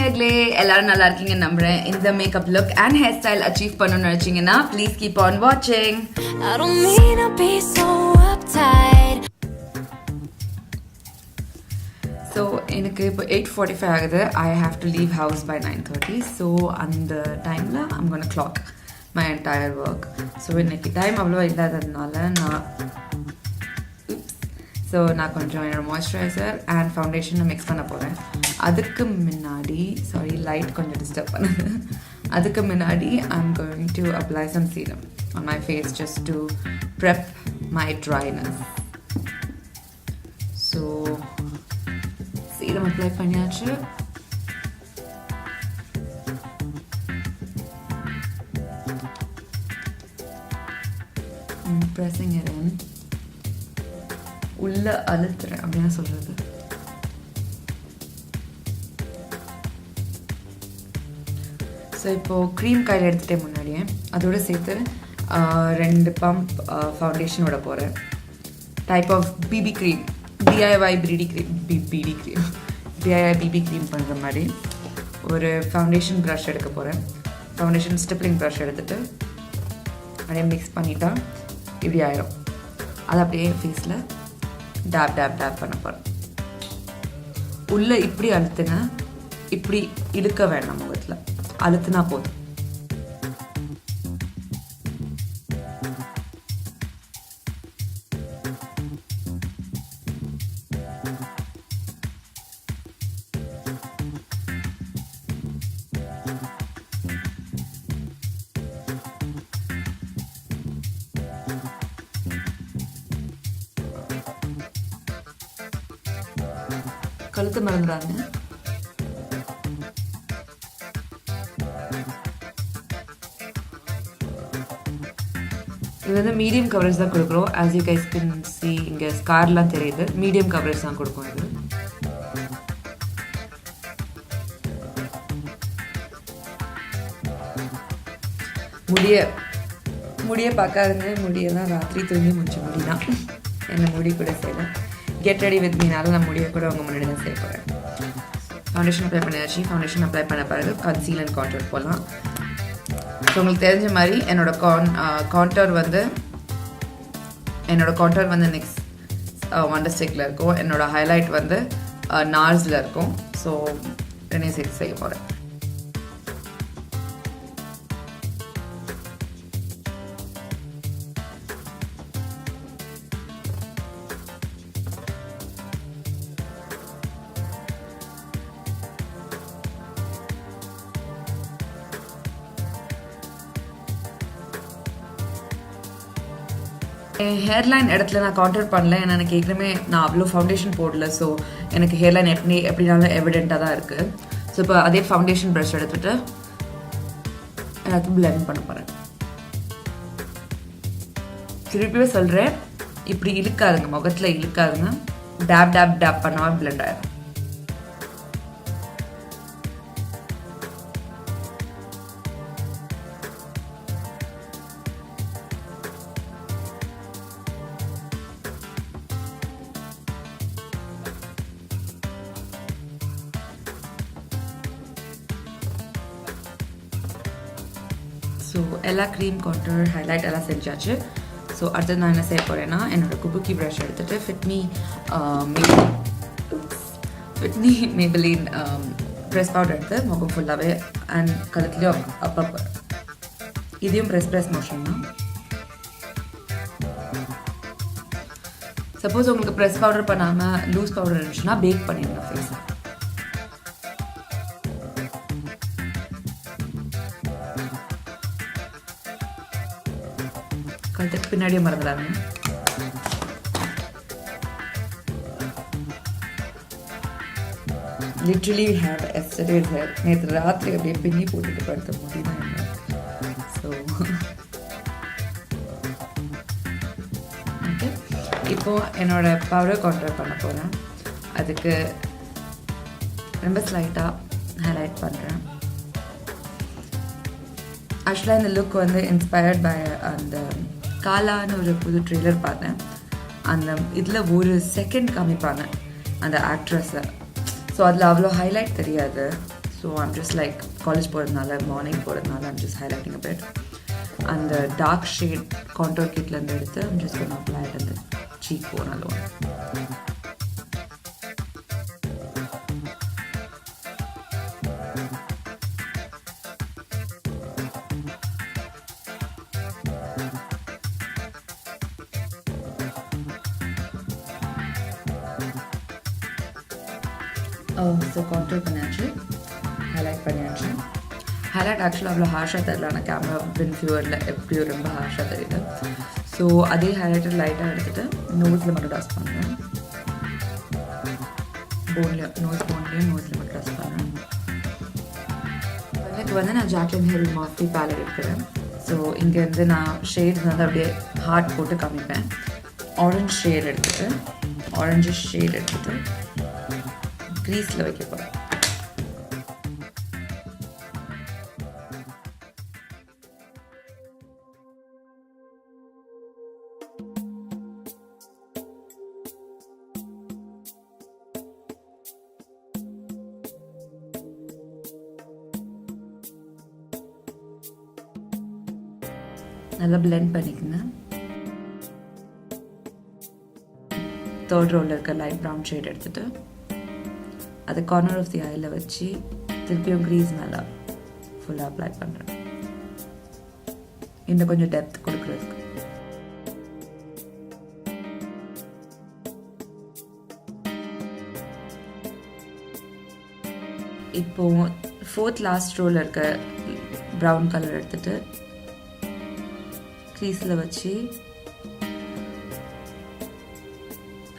நேர்களே எல்லாரும் நல்லா இருக்கீங்க நம்புறேன். இந்த makeup look and hair style achieve பண்ணணும்னு நினைச்சீங்கன்னா ப்ளீஸ் கீப் ஆன் வாட்சிங். ஸோ எனக்கு இப்போ 8:45 ஆகுது. I have to leave house by 9:30. So அந்த டைமில் I'm gonna clock my entire work. So இன்னைக்கு டைம் அவ்வளோவா இல்லாததுனால நான் கொஞ்சம் என்னோடய மாய்ஸ்சரைசர் அண்ட் ஃபவுண்டேஷனை மிக்ஸ் பண்ண போகிறேன். அதுக்கு முன்னாடி லைட் கொஞ்சம் டிஸ்டர்ப் பண்ணுது. அதுக்கு முன்னாடி I'm going to apply some serum on my face just to prep my dryness. So serum apply பண்ணியாச்சு. Pressing it in. உள்ள அழுத்துறேன் அப்படின்னு சொல்றது. ஸோ இப்போது க்ரீம் கையில் எடுத்துகிட்டே முன்னாடியே அதோடு சேர்த்து 2 பம்ப் ஃபவுண்டேஷன் விட போகிறேன். Type of BB cream, DIY BB cream பண்ணுற மாதிரி ஒரு ஃபவுண்டேஷன் ப்ரஷ் எடுக்க போகிறேன். ஃபவுண்டேஷன் ஸ்டிப்லிங் ப்ரஷ் எடுத்துகிட்டு அப்படியே மிக்ஸ் பண்ணிட்டா இப்படி ஆயிரும். அதை அப்படியே ஃபேஸில் டேப் டேப் டேப் பண்ண போகிறேன். உள்ளே இப்படி அழுத்துங்க, இப்படி இழுக்க வேண்டாம், முகத்தில் அழுத்துனா போதும். கழுத்து மறந்துடாங்க. இது வந்து மீடியம் கவரேஜ் தான் கொடுக்குறோம். As you guys can see, இங்கே ஸ்கார்லாம் தெரியுது. மீடியம் கவரேஜ் தான் கொடுக்கும் இது. முடிய பார்க்காதுங்க. முடியெல்லாம் ராத்திரி தூங்கி முடிச்ச முடி தான். என்ன முடி கூட செய்யலாம். கெட் ரெடி வித் மீனால நான் முடிய கூட உங்கள் முன்னாடி தான் செய்ய போகிறேன். ஃபவுண்டேஷன் அப்ளை பண்ணியாச்சு. ஃபவுண்டேஷன் அப்ளை பண்ண பிறகு கன்சீல் அண்ட் கான்டூர் போடலாம். ஸோ உங்களுக்கு தெரிஞ்ச மாதிரி என்னோடய கான்டூர் வந்து நெக்ஸ்ட் வண்டர்ஸ்டிக்கில் இருக்கும். என்னோடய ஹைலைட் வந்து நார்ஸில் இருக்கும். ஸோ ரெண்டையும் சேர்த்து செய்ய போகிறேன். ஹேர்லைன் இடத்துல நான் கான்டூர் பண்ணல. ஏன்னா எனக்கு ஏற்கனவே நான் அவ்வளோ ஃபவுண்டேஷன் போடல. ஸோ எனக்கு ஹேர்லைன் எப்படினாலும் எவிடெண்ட்டாக தான் இருக்குது. ஸோ இப்போ அதே ஃபவுண்டேஷன் ப்ரஷ் எடுத்துகிட்டு எல்லாத்தையும் பிளெண்ட் பண்ண போகிறேன். திருப்பியே சொல்கிறேன், இப்படி இழுக்காதுங்க, முகத்தில் இழுக்காதுங்க. டேப் டேப் டேப் பண்ணாமல் பிளெண்ட் ஆகிடும். ஸோ எல்லா க்ரீம், கான்டூர், ஹைலைட் எல்லாம் செஞ்சாச்சு. ஸோ அடுத்தது நான் என்ன செய்ய போகிறேன்னா, என்னோடய குபுக்கி ப்ரஷ் எடுத்துகிட்டு ஃபிட்மி மேபெலின் ப்ரெஸ் பவுடர் எடுத்து முகம் ஃபுல்லாகவே அண்ட் கழுத்துலேயும் அப்பப்போ இதையும் ப்ரெஸ் மோஷன் தான். சப்போஸ் உங்களுக்கு ப்ரெஸ் பவுடர் பண்ணாமல் லூஸ் பவுடர் இருந்துச்சுன்னா பேக் பண்ணிடுங்க ஃபேஸை. கழுத்துக்கு பின்னாடியே மறந்துடாங்க. Literally have yesterday's hair. நேற்று ராத்திரி அப்படியே பின்னி போட்டுட்டு படுத்த முடியும். ஸோ ஓகே, இப்போது என்னோடய பவுடர் கான்டூர் பண்ண போகிறேன். அதுக்கு ரொம்ப ஸ்லைட்டாக ஹைலைட் பண்ணுறேன். ஆக்சுவலாக இந்த லுக் வந்து இன்ஸ்பயர்ட் பை அந்த காலான்னு ஒரு புது ட்ரெய்லர் பார்த்தேன். அந்த இதில் ஒரு செகண்ட் காமிப்பாங்க அந்த ஆக்ட்ரஸை. ஸோ அதில் அவ்வளோ ஹைலைட் தெரியாது. So I'm just like college போகிறதுனால மார்னிங் போகிறதுனால I'm just highlighting a bit. And the dark shade contour kitல இருந்து எடுத்து I'm just going to apply it at the cheekbone alone. So contour பண்ணியாச்சு, highlight பண்ணியாச்சு. highlight actually அவ்வளோ ஹார்ஷாக தெரியல, ஆனால் camera பின் வியூவரில் எப்படியோ ரொம்ப ஹார்ஷாக தெரியல. ஸோ அதே ஹைலைட்டர் லைட்டாக எடுத்துகிட்டு நோஸில் மட்டும் டாஸ் பண்ணுறேன். நோஸில் மட்டும் டாஸ் பண்ணுறேன். எனக்கு வந்து நான் ஜாக்லின் ஹில் மாஃபி பேலட் எடுக்கிறேன். ஸோ இங்கேருந்து நான் ஷேட்ஸ் வந்து அப்படியே ஹார்ட் போட்டு காமிப்பேன். ஆரஞ்சு ஷேட் எடுத்துகிட்டு க்ரீஸில் வைக்க போகிறேன். நல்லா blend பண்ணிக்கங்க. தேர்ட் ரோவில் இருக்க லைட் ப்ரௌன் ஷேட் எடுத்துகிட்டு அது கார்னர் ஆஃப் தி ஐயில் வச்சு திருப்பியும் க்ரீஸ் மேலே ஃபுல்லாக அப்ளை பண்ணுறேன், இன்னும் கொஞ்சம் டெப்த் கொடுக்குறதுக்கு. இப்போது ஃபோர்த் லாஸ்ட் ரோவில் இருக்க ப்ரௌன் கலர் எடுத்துகிட்டு க்ரீஸில் வச்சு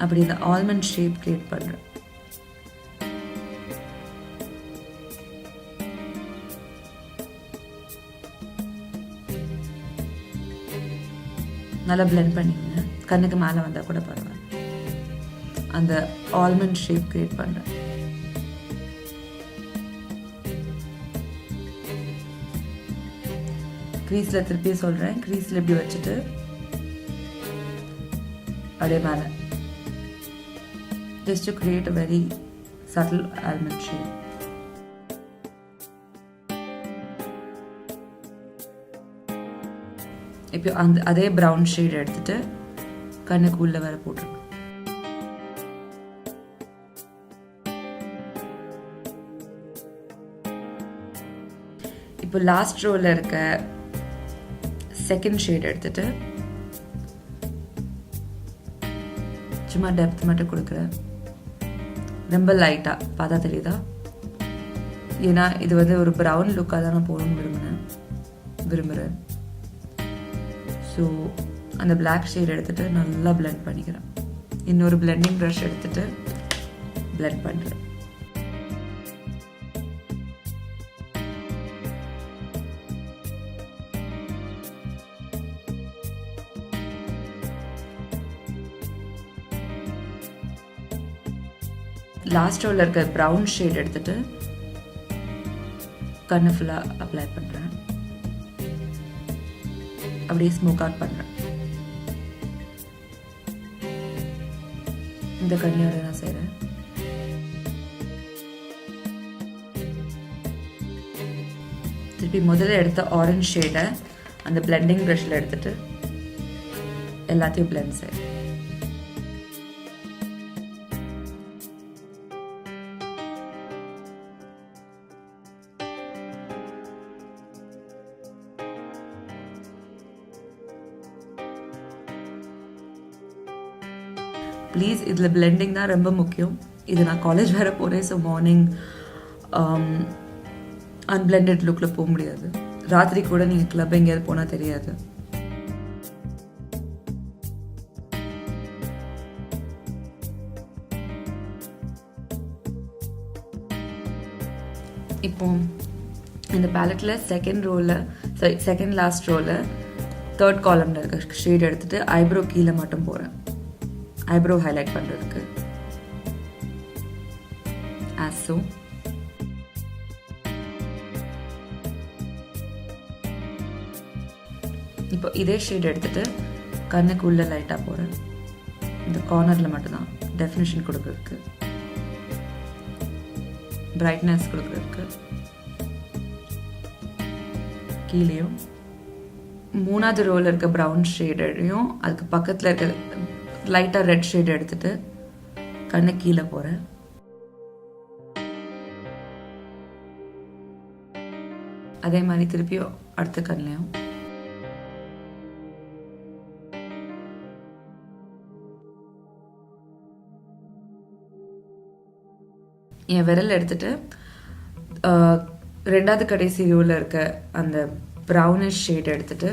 அப்படி இந்த ஆல்மண்ட் ஷேப் க்ரியேட் பண்ணுறேன். நல்லா பிளெண்ட் பண்ணிக்கங்க. கண்ணுக்கு மேலே வந்தால் கூட பரவாயில்ல. அந்த ஆல்மண்ட் ஷேப் க்ரியேட் பண்ணுறேன். க்ரீஸில் திருப்பியும் சொல்கிறேன், க்ரீஸில் இப்படி வச்சுட்டு அப்படியே மேலே just to create a very subtle almond shape. இப்போ அதே ப்ரௌன் ஷேட் எடுத்துட்டு கண்ணுக்கு உள்ள வர போட்டுருங்க. இப்போ லாஸ்ட் ரோவில் இருக்க செகண்ட் ஷேட் எடுத்துட்டு சும்மா டெப்த் மட்டும் கொடுக்குறேன். ரொம்ப லைட்டாக பார்த்தா தெரியுதா? ஏன்னா இது வந்து ஒரு ப்ரௌன் லுக்காக தான் நான் போகணும்னு விரும்புகிறேன். ஸோ அந்த பிளாக் ஷேட் எடுத்துகிட்டு நல்லா பிளெண்ட் பண்ணிக்கிறேன். இன்னொரு பிளெண்டிங் ப்ரஷ் எடுத்துகிட்டு பிளெண்ட் பண்ணுறேன். லாஸ்ட் ரோவில் இருக்க ப்ரௌன் ஷேட் எடுத்துட்டு கண்ணு ஃபுல்லாக அப்ளை பண்ணுறேன். அப்படியே ஸ்மோக் அவுட் பண்ணுறேன். இந்த கண்ணியோட நான் செய்கிறேன். திருப்பி முதல்ல எடுத்த ஆரஞ்ச் ஷேடை அந்த பிளெண்டிங் ப்ரஷில் எடுத்துட்டு எல்லாத்தையும் பிளெண்ட் செய்கிறேன். ப்ளீஸ் இதில் பிளெண்டிங் தான் ரொம்ப முக்கியம். இது நான் காலேஜ் வேறு போகிறேன். ஸோ மார்னிங் அன்பிளெண்டட் லுக்கில் போக முடியாது. ராத்திரி கூட நீங்கள் கிளப் எங்கேயாவது போனால் தெரியாது. இப்போ இந்த பேலட்டில் செகண்ட் லாஸ்ட் ரோவில் தேர்ட் காலமில் இருக்க ஷேட் எடுத்துகிட்டு ஐப்ரோ கீழே மட்டும் போகிறேன், ஐப்ரோ ஹைலைட் பண்ணுறதுக்கு. as so. இப்போ இதே ஷேட் எடுத்துகிட்டு கண்ணுக்கு உள்ள லைட்டாக போகிறேன். இந்த கார்னரில் மட்டும்தான் டெஃபினிஷன் கொடுக்குறதுக்கு. பிரைட்னஸ் கொடுக்குறதுக்கு. கீழேயும் 3வது ரோவில் இருக்க ப்ரௌன் ஷேடையும் அதுக்கு பக்கத்தில் இருக்க லைட்டாக ரெட் ஷேட் எடுத்துகிட்டு கண்ணு கீழே போகிறேன். அதே மாதிரி திருப்பியும் அடுத்த கண்ணிலையும். என் விரல் எடுத்துட்டு 2வது கடைசி ரோவில் இருக்க அந்த ப்ரௌனிஷ் ஷேட் எடுத்துட்டு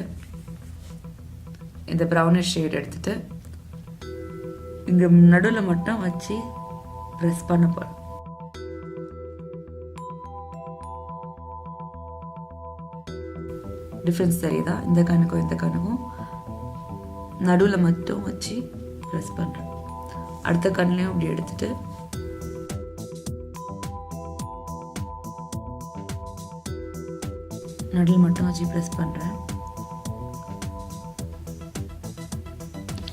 இங்கே நடுவில் மட்டும் வச்சு ப்ரெஸ் பண்ண போகிறேன். டிஃப்ரென்ஸ் தெரியுதா? இந்த கண்ணுக்கும் நடுவில் மட்டும் வச்சு ப்ரெஸ் பண்ணுறேன். அடுத்த கண்ணிலையும் அப்படி எடுத்துட்டு நடுவில் மட்டும் வச்சு ப்ரெஸ் பண்ணுறேன்.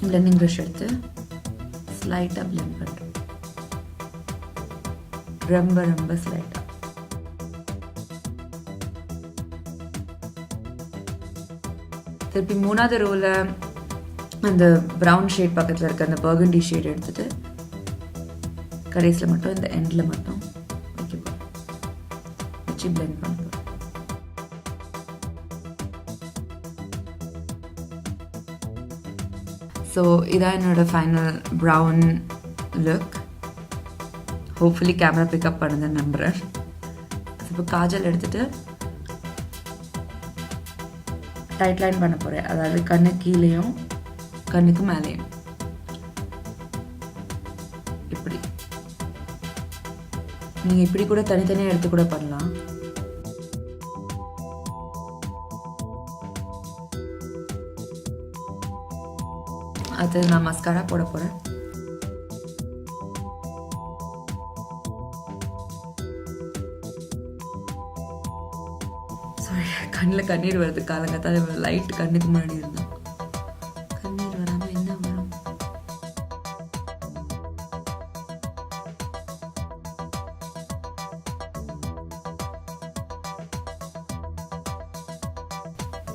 பிளெண்டிங் ப்ரஷ் எடுத்து ஸ்லைட்டாக பிளெண்ட் பண்ணுறேன். ரொம்ப ஸ்லைட்டாக. திருப்பி 3வது ரோவில் அந்த ப்ரௌன் ஷேட் பக்கத்தில் இருக்க அந்த பர்கண்டி ஷேட் எடுத்துட்டு கடைசியில் மட்டும் இந்த எண்டில் மட்டும் வைக்க போகிறேன். வச்சு பிளெண்ட் பண்ண போகிறேன். ஸோ இதான் என்னோட final brown look. Hopefully camera pick up பண்ணுதுன்னு நம்புகிறேன். இப்போ காஜல் எடுத்துகிட்டு டைட் லைன் பண்ண போகிறேன். அதாவது கண்ணு கீழேயும் கண்ணுக்கு மேலேயும் இப்படி. நீங்கள் இப்படி கூட தனித்தனியாக எடுத்து கூட பண்ணலாம். அது நான் மஸ்காரா போட போகிறேன். சாரி, கண்ணில் கண்ணீர் வருது. காலங்கத்தால் லைட் கண்ணுக்கு முன்னாடி இருந்தோம். கண்ணீர் வராமல் என்ன வரும்?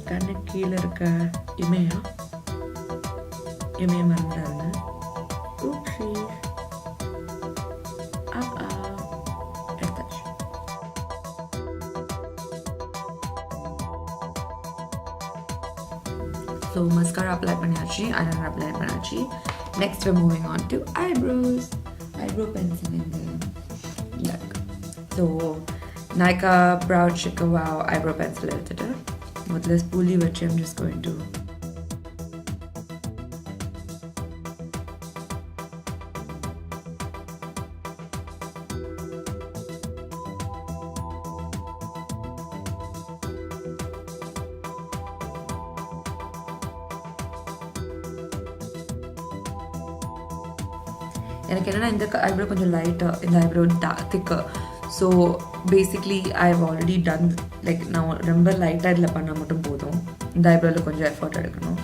கண்ணு கீழே இருக்க இமையம் மறந்துடாங்க. எடுத்தாச்சு. ஸோ மஸ்காரா அப்ளை பண்ணியாச்சு, ஐலைனர் அப்ளை பண்ணியாச்சு. Next we're moving on to eyebrows. Eyebrow pencil in the look. So Nykaa Brow Chika Wow eyebrow pencil எடுத்துட்டு முதல்ல ஸ்பூலி வச்சு I'm just going to எனக்கு என்னென்னா இந்த ஐப்ரோ கொஞ்சம் லைட்டாக, இந்த eyebrow thicker. So basically I have already done. Like நான் ரொம்ப லைட்டாக இதில் பண்ணால் மட்டும் போதும். இந்த ஐப்ரோவில் கொஞ்சம் எஃபர்ட் எடுக்கணும்.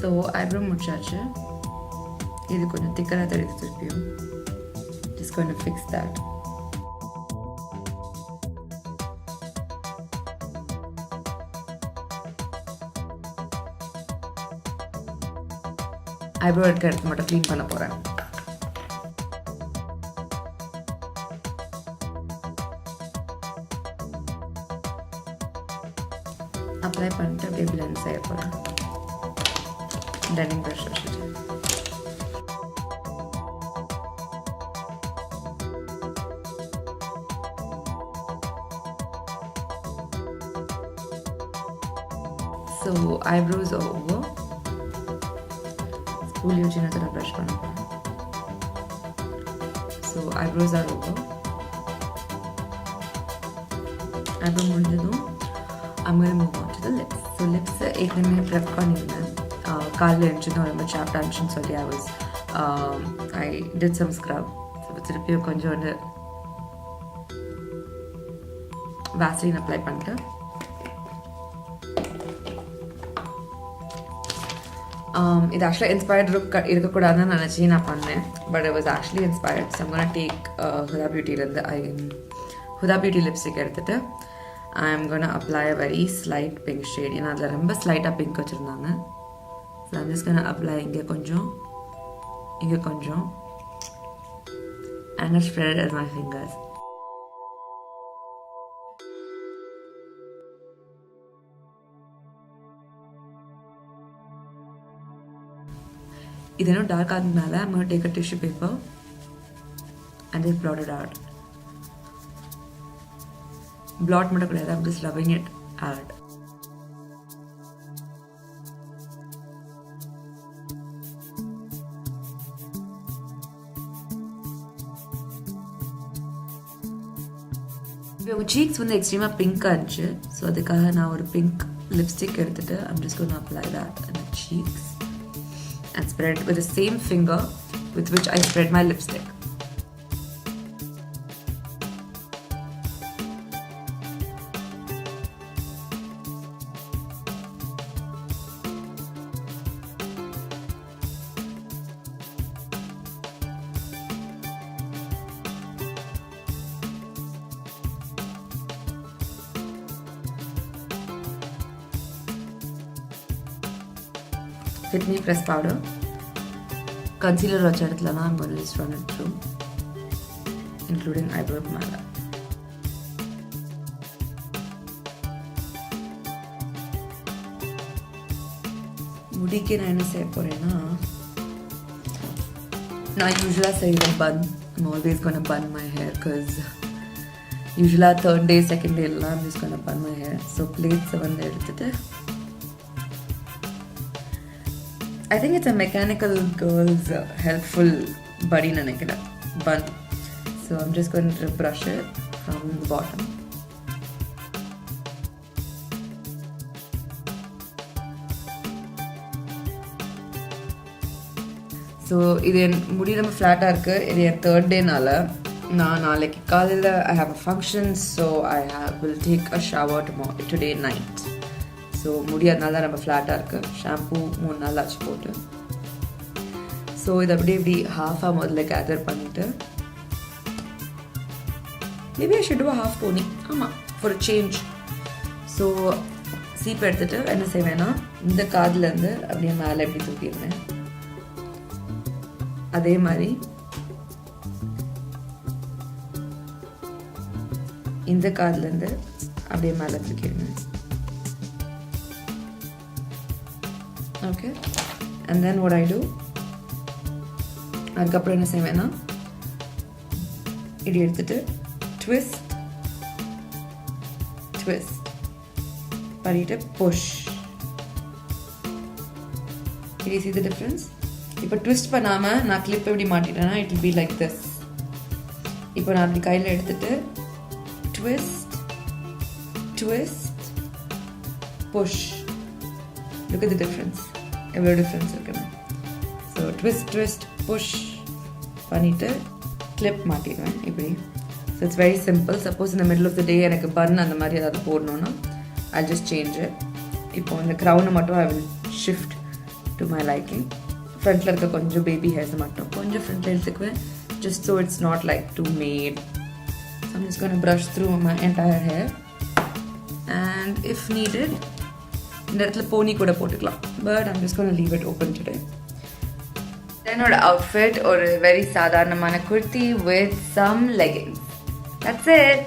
ஸோ ஐப்ரோ முடிச்சாச்சு. இது கொஞ்சம் திக்கராக தெரியுது. திருப்பியும் just going to fix that. Eyebrow எடுக்க எடுத்து மட்டும் க்ளீன் பண்ண போகிறேன். அப்ளை பண்ணிட்டு அப்படியே பிளெண்ட் செய்ய போகிறேன். blending brush வச்சுட்டு so eyebrows are over. Spool use another brush பண்ண போறேன். So eyebrows are over. eyebrow முடிஞ்சதும் I'm going to move on to the lips. So lips ஏற்கனவே prep பண்ணிருந்தேன். காலையில் எழுந்துச்சுன்னு ரொம்ப சாப்ட் ஆனிச்சுன்னு சொல்லி I did some scrub. So திருப்பியும் கொஞ்சம் வந்து வாஸ்லின் அப்ளை பண்ணிட்டு இது ஆக்சுவலாக இன்ஸ்பயர்ட் லுக் இருக்கக்கூடாதுன்னு நினச்சி நான் பண்ணேன். But it was actually inspired. So I'm going to take Huda Beautyலேருந்து Huda Beauty lipstick எடுத்துகிட்டு I'm going to apply a very slight pink shade. ஏன்னா அதில் ரொம்ப ஸ்லைட்டாக பிங்க் வச்சுருந்தாங்க. So I'm just going to apply இங்கே கொஞ்சம் and I spread it as my fingers. இது இன்னும் dark ஆகுதுனால I'm going to take a tissue paper and just blot it out. Blot மட்டும் கிடையாது, I'm just rubbing it out. இப்போ cheeks வந்து எக்ஸ்ட்ரீமாக பிங்காக இருந்துச்சு. So அதுக்காக நான் ஒரு பிங்க் லிப்ஸ்டிக் எடுத்துகிட்டு I'm just going to apply that on the cheeks and spread it with the same finger with which I spread my lipstick. Fit Me Press Powder. Concealer வச்ச இடத்துல I'm going to just run it through, including eyebrow மேலே. முடிக்கு நான் என்ன செய்ய போகிறேன்னா, நான் யூஸ்வலாக செய்கிற bun. I'm always going to bun my hair because யூஸ்வலாக third day, second day எல்லாம் I'm just going to bun my hair. So plates வந்து எடுத்துட்டு I think it's a mechanical girl's helpful buddy nanekira bun. So I'm just going to brush it from the bottom. So idu mudi nama flat ah irukku. Idu third day nala நான் நாளைக்கு காலையில் I have a function, so will take a shower today night. So முடியாதனால தான் நம்ம ஃப்ளாட்டாக இருக்குது. Shampoo 3 நாள் ஆச்சு போட்டு. ஸோ இதை இப்படி ஹாஃபாக முதல்ல கேதர் பண்ணிவிட்டு maybe I should do half pony. ஆமாம், ஃபார் சேஞ்ச். ஸோ சீப் எடுத்துகிட்டு என்ன செய்வேன்னா, இந்த காதுலேருந்து அப்படியே மேலே எப்படி தூக்கிடுவேன். அதே மாதிரி இந்த காதுலேருந்து அப்படியே மேலே தூக்கிடுவேன். Okay, and then what I do, அதுக்கப்புறம் என்ன செய்வேன்னா, இது எடுத்துட்டு twist பண்ணிட்டு push. Can you see the difference? இப்போ twist பண்ணாமல் நான் கிளிப் எப்படி மாட்டிட்டேன்னா it will be like this. இப்போ நான் அப்படி கையில் எடுத்துட்டு twist push. Look at the difference. எவ்வளோ டிஃப்ரென்ஸ் இருக்குன்னு. ஸோ twist push பண்ணிவிட்டு கிளிப் மாட்டிடுவேன் இப்படி. So it's very simple. Suppose இந்த மிடில் ஆஃப் த டே எனக்கு பன் அந்த மாதிரி ஏதாவது போடணுன்னா ஐ ஜஸ்ட் சேஞ்ச் இட். இப்போ இந்த க்ரௌனை மட்டும் I will shift to my liking. ஃப்ரண்ட்டில் இருக்க கொஞ்சம் பேபி ஹேர்ஸ் மட்டும் கொஞ்சம் ஃப்ரண்ட்டில் எடுத்துக்குவேன், just so it's not like too matte. So I'm just gonna brush through my entire hair and if needed இந்த இடத்துல போனி கூட போட்டுக்கலாம். But I'm just gonna leave it open today. என்னோட அவுட்ஃபிட் ஒரு வெரி சாதாரணமான kurti with some leggings. That's it.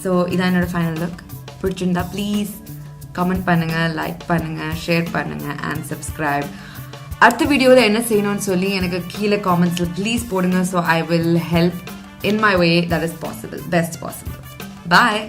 So இதான் என்னோட final look. பிடிச்சிருந்தா ப்ளீஸ் கமெண்ட் பண்ணுங்கள், லைக் பண்ணுங்கள், ஷேர் பண்ணுங்கள் அண்ட் சப்ஸ்கிரைப். அடுத்த வீடியோவில் என்ன செய்யணும்னு சொல்லி எனக்கு கீழே காமெண்ட்ஸில் ப்ளீஸ் போடுங்க. So I will help in my way that is possible, best possible. Bye.